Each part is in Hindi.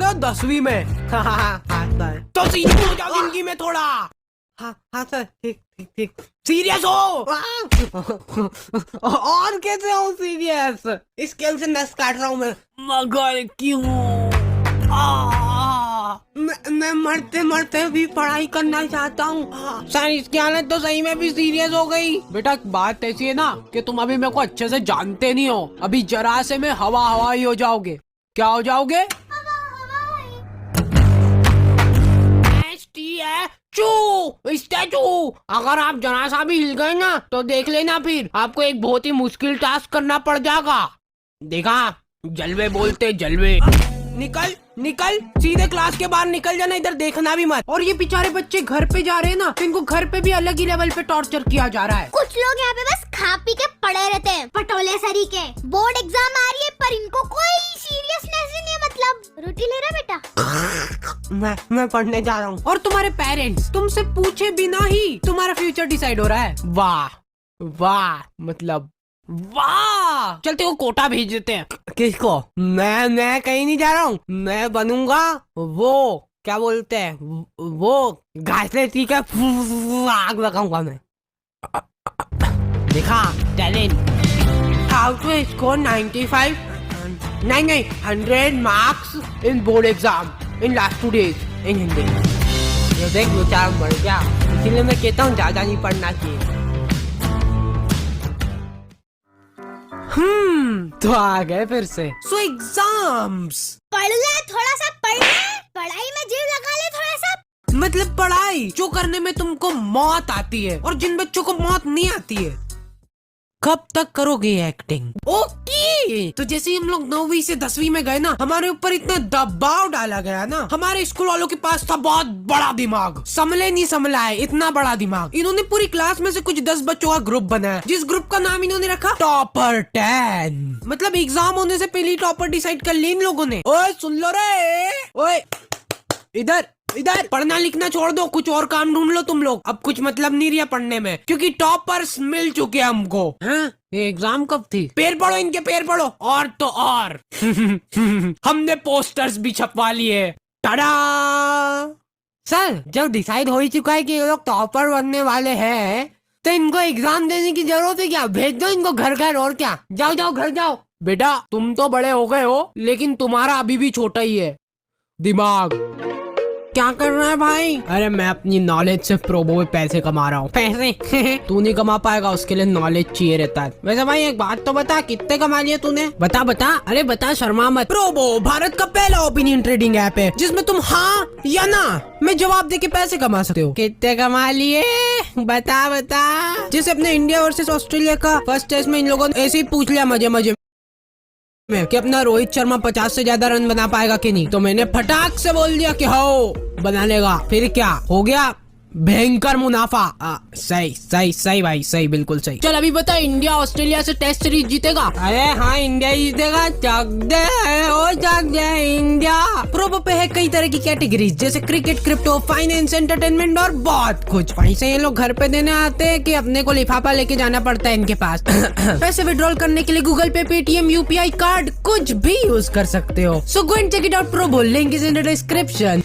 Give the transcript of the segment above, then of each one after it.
गए 10वीं में। हाँ सर, तो सीरियस हो जाओ जिंदगी में थोड़ा। हाँ सर, ठीक ठीक ठीक, सीरियस हो। और कैसे हो सीरियस? स्केल से नस काट रहा हूँ मैं। मगर क्यों? मैं मरते मरते भी पढ़ाई करना चाहता हूँ सर। इसकी हालत तो सही में भी सीरियस हो गई। बेटा बात ऐसी है ना कि तुम अभी मेरे को अच्छे से जानते नहीं हो। अभी जरा से में हवा हवाई हो जाओगे। क्या हो जाओगे? स्टैचू। अगर आप जरा सा भी हिल गए ना तो देख लेना, फिर आपको एक बहुत ही मुश्किल टास्क करना पड़ जाएगा। देखा, जलवे बोलते जलवे। निकल निकल, सीधे क्लास के बाहर निकल जाना, इधर देखना भी मत। और ये बेचारे बच्चे घर पे जा रहे हैं ना, तो इनको घर पे भी अलग ही लेवल पे टॉर्चर किया जा रहा है। कुछ लोग यहाँ पे बस खा पी के पड़े रहते हैं, पटोले सरी के। बोर्ड एग्जाम आ रही है पर इनको कोई सीरियसनेस ही नहीं है। मतलब रोटी ले रहा बेटा? मैं पढ़ने जा रहा हूँ। और तुम्हारे पेरेंट्स तुमसे पूछे बिना ही तुम्हारा फ्यूचर डिसाइड हो रहा है। वाह वाह, मतलब वाह। चलते वो कोटा भेज देते हैं। किसको? मैं कहीं नहीं जा रहा हूँ। मैं बनूंगा वो, क्या बोलते हैं वो, घासलेट का आग लगाऊंगा मैं। देखा टैलेंट। हाउ टू स्कोर 95 नहीं 100 marks in board exam in last 2 days इन हिंदी। ये देख बेचारा मर गया, इसीलिए मैं कहता हूँ ज्यादा नहीं पढ़ना चाहिए। तो आ गए फिर से। सो एग्जाम्स पढ़ ले, थोड़ा सा पढ़ ले, पढ़ाई में जीव लगा ले थोड़ा सा। मतलब पढ़ाई जो करने में तुमको मौत आती है और जिन बच्चों को मौत नहीं आती है। कब तक करोगे एक्टिंग? ओके, तो जैसे हम लोग 9वीं से 10वीं में गए ना, हमारे ऊपर इतना दबाव डाला गया ना। हमारे स्कूल वालों के पास था बहुत बड़ा दिमाग, संभले नहीं संभला है इतना बड़ा दिमाग। इन्होंने पूरी क्लास में से कुछ 10 बच्चों का ग्रुप बनाया, जिस ग्रुप का नाम इन्होंने रखा टॉपर 10। मतलब एग्जाम होने से पहले टॉपर डिसाइड कर ली इन लोगों ने। ओए सुन लो रे, ओए इधर इधर, पढ़ना लिखना छोड़ दो, कुछ और काम ढूंढ लो तुम लोग। अब कुछ मतलब नहीं रहा पढ़ने में, क्योंकि टॉपर्स मिल चुके हमको। हाँ? ये एग्जाम कब थी? पैर पढ़ो इनके, पैर पढ़ो। और तो और हमने पोस्टर्स भी छपवा लिए। टाडा! सर, जब डिसाइड हो ही चुका है कि ये लोग टॉपर बनने वाले हैं, तो इनको एग्जाम देने की जरूरत है क्या? भेज दो इनको घर घर, और क्या। जाओ जाओ घर जाओ। बेटा तुम तो बड़े हो गए हो, लेकिन तुम्हारा अभी भी छोटा ही है दिमाग। क्या कर रहा है भाई? अरे मैं अपनी नॉलेज से प्रोबो में पैसे कमा रहा हूँ। पैसे? तू नहीं कमा पाएगा, उसके लिए नॉलेज चाहिए रहता है। वैसे भाई एक बात तो बता, कितने कमा लिए तूने? बता बता, अरे बता, शर्मा मत। प्रोबो भारत का पहला ओपिनियन ट्रेडिंग ऐप है जिसमें तुम हाँ या ना में जवाब देके पैसे कमा सकते हो। कितने कमा लिए? बता बता। जैसे अपने इंडिया वर्सेस ऑस्ट्रेलिया का फर्स्ट टेस्ट में इन लोगों ने ऐसे ही पूछ लिया मजे मजे में कि अपना रोहित शर्मा 50 से ज्यादा रन बना पाएगा कि नहीं, तो मैंने फटाक से बोल दिया कि हो बना लेगा। फिर क्या हो गया? भयंकर मुनाफा। सही सही सही भाई, सही, बिल्कुल सही। चल अभी बता, इंडिया ऑस्ट्रेलिया से टेस्ट सीरीज जीतेगा? अरे हाँ, इंडिया जीतेगा। चक दे ओ चक दे इंडिया। प्रोबो पे है कई तरह की कैटेगरीज, जैसे क्रिकेट, क्रिप्टो, फाइनेंस, एंटरटेनमेंट और बहुत कुछ। पैसे ये लोग घर पे देने आते हैं कि अपने को लिफाफा लेके जाना पड़ता है इनके पास। पैसे विड्रॉल करने के लिए गूगल पे, पेटीएम, यूपीआई कार्ड कुछ भी यूज कर सकते हो। So go and check it out. Probo link is in the description.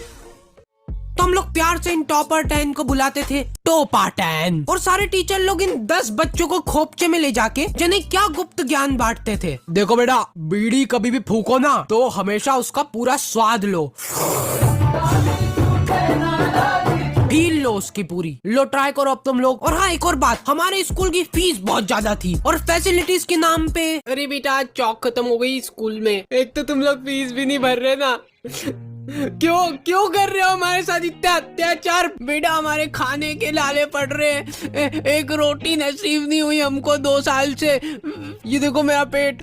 तो हम लोग प्यार से इन टॉपर 10 को बुलाते थे टोपा 10, और सारे टीचर लोग इन 10 बच्चों को खोपचे में ले जाके जिन्हें क्या गुप्त ज्ञान बांटते थे। देखो बेटा, बीड़ी कभी भी फूको ना तो हमेशा उसका पूरा स्वाद लो, फील लो उसकी पूरी। लो ट्राई करो अब तुम लोग। और हाँ, एक और बात, हमारे स्कूल की फीस बहुत ज्यादा थी और फैसिलिटीज के नाम पे, अरे बेटा चौक खत्म हो गई स्कूल में। एक तो तुम लोग फीस भी नहीं भर रहे ना। क्यों कर रहे हो हमारे साथ इतना अत्याचार? बेटा हमारे खाने के लाले पड़ रहे, एक रोटी नसीब नहीं हुई हमको 2 साल से। ये देखो मेरा पेट।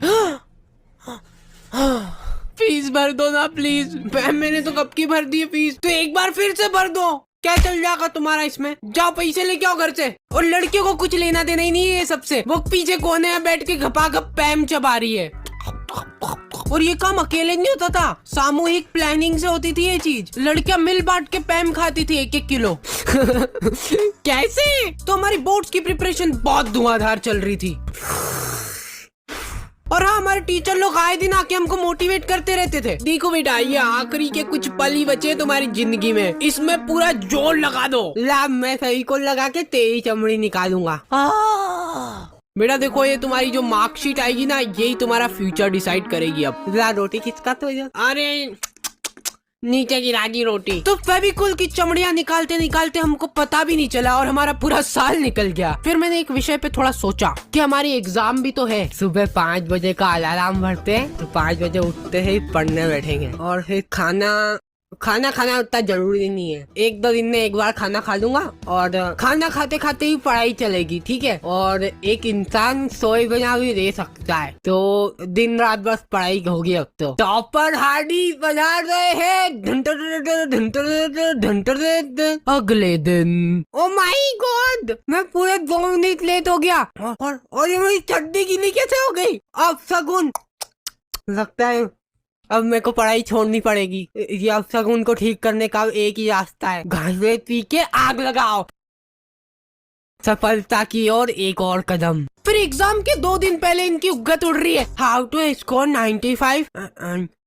फीस भर दो ना प्लीज। मैंने तो कब की भर दी फीस, तो एक बार फिर से भर दो। क्या चल जाएगा तुम्हारा इसमें? जाओ पैसे लेके आओ घर से। और लड़कियों को कुछ लेना देना ही नहीं है सबसे। वो पीछे कोने में बैठ के घपाघप पैम चबा रही है। और ये काम अकेले नहीं होता था, सामूहिक प्लानिंग से होती थी ये चीज। लड़कियां मिल बांट के पैम खाती थी 1-1 किलो। कैसे? तो हमारी बोर्ड्स की प्रिपरेशन बहुत धुआंधार चल रही थी। और हाँ, हमारे टीचर लोग आए दिन आके हमको मोटिवेट करते रहते थे। देखो बेटा, ये आखिरी के कुछ पल ही बचे तुम्हारी जिंदगी में, इसमें पूरा जोर लगा दो। ला, मैं सही को लगा के तेरी चमड़ी निकालूंगा। बेटा देखो, ये तुम्हारी जो मार्कशीट आएगी ना, यही तुम्हारा फ्यूचर डिसाइड करेगी। अब ला, रोटी किसका तो अरे नीचे गिरा दी रोटी। तो फेविकोल की चमड़ियाँ निकालते निकालते हमको पता भी नहीं चला और हमारा पूरा साल निकल गया। फिर मैंने एक विषय पे थोड़ा सोचा कि हमारी एग्जाम भी तो है। सुबह 5 बजे का अलार्म भरते हैं तो 5 बजे उठते ही पढ़ने बैठेंगे और फिर खाना खाना उतना जरूरी नहीं है। 1-2 दिन में एक बार खाना खा लूंगा और खाना खाते खाते ही पढ़ाई चलेगी, ठीक है। और एक इंसान सोए बिना भी रह सकता है, तो दिन रात बस पढ़ाई होगी। अब तो टॉपर हार्डी बजा रहे हैं। अगले दिन, ओ माय गॉड, मैं पूरे 2 मिनट लेट हो गया और ये मेरी चड्डी गीली कैसे हो गई। अब सगुन, लगता है अब मेरे को पढ़ाई छोड़नी पड़ेगी। ये अब शगुन को ठीक करने का एक ही रास्ता है, घासे पी के आग लगाओ। सफलता की ओर एक और कदम। फिर एग्जाम के 2 दिन पहले इनकी उगत उड़ रही है। हाउ टू स्कोर 95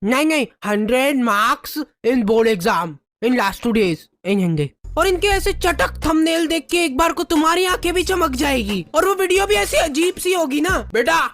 नहीं 100 marks in board exam in last 2 days इन हिंदी। और इनके ऐसे चटक थंबनेल देख के एक बार को तुम्हारी आंखें भी चमक जाएगी और वो वीडियो भी ऐसी अजीब सी होगी ना। बेटा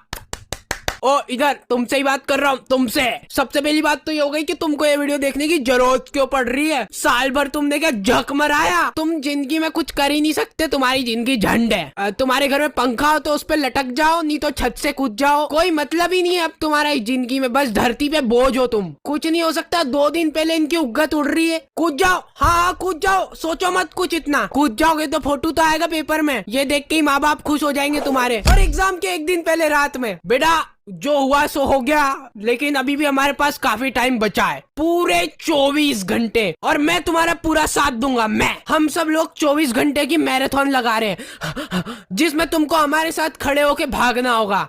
ओ इधर, तुमसे ही बात कर रहा हूँ, तुमसे। सबसे पहली बात तो ये हो गई कि तुमको ये वीडियो देखने की जरूरत क्यों पड़ रही है। साल भर तुमने क्या झक मराया। तुम जिंदगी में कुछ कर ही नहीं सकते, तुम्हारी जिंदगी झंड है। तुम्हारे घर में पंखा हो तो उस पे लटक जाओ, नहीं तो छत से कूद जाओ। कोई मतलब ही नहीं है अब तुम्हारा इस जिंदगी में, बस धरती पे बोझ हो तुम। कुछ नहीं हो सकता। 2 दिन पहले इनकी उगत उड़ रही है। कूद जाओ, हाँ कूद जाओ, सोचो मत कुछ इतना। कूद जाओगे तो फोटो तो आएगा पेपर में, ये देख के ही माँ बाप खुश हो जाएंगे तुम्हारे। और एग्जाम के 1 दिन पहले रात में, बेटा जो हुआ सो हो गया, लेकिन अभी भी हमारे पास काफी टाइम बचा है, पूरे 24 घंटे। और मैं तुम्हारा पूरा साथ दूंगा। हम सब लोग 24 घंटे की मैराथन लगा रहे हैं, जिसमें तुमको हमारे साथ खड़े होके भागना होगा।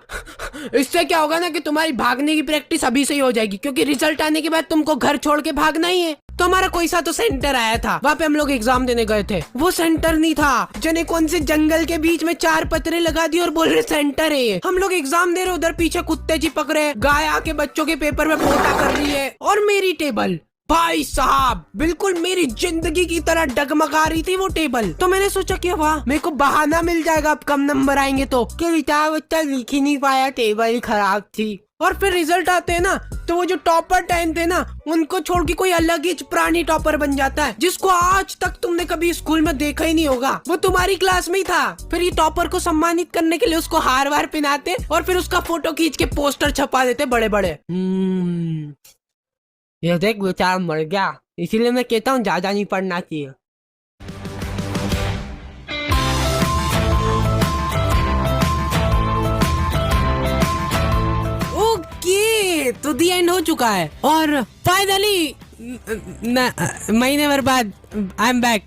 इससे क्या होगा ना कि तुम्हारी भागने की प्रैक्टिस अभी से ही हो जाएगी, क्योंकि रिजल्ट आने के बाद तुमको घर छोड़ के भागना ही है। तो हमारा कोई सा तो सेंटर आया था, वहाँ पे हम लोग एग्जाम देने गए थे। वो सेंटर नहीं था, जने कौन से जंगल के बीच में 4 पत्रे लगा दिए और बोल रहे सेंटर है ये। हम लोग एग्जाम दे रहे, उधर पीछे कुत्ते चिपक रहे, गाय आके बच्चों के पेपर में पोटा कर रही है। और मेरी टेबल, भाई साहब, बिल्कुल मेरी जिंदगी की तरह डगमगा रही थी वो टेबल। तो मैंने सोचा कि वाह, मेरे को बहाना मिल जाएगा अब कम नंबर आएंगे तो, कि बेटा बच्चा लिख ही नहीं पाया, टेबल ही खराब थी। और फिर रिजल्ट आते हैं ना, तो वो जो टॉपर 10 थे ना, उनको छोड़ के कोई अलग ही प्राणी टॉपर बन जाता है, जिसको आज तक तुमने कभी स्कूल में देखा ही नहीं होगा। वो तुम्हारी क्लास में ही था। फिर ये टॉपर को सम्मानित करने के लिए उसको हार वार पहनाते और फिर उसका फोटो खींच के पोस्टर छपा देते बड़े बड़े। ये देख बेचारा मर गया, इसीलिए मैं कहता हूँ ज्यादा नहीं पढ़ना चाहिए। तो दी एंड हो चुका है और फाइनली महीने भर बाद आई एम बैक।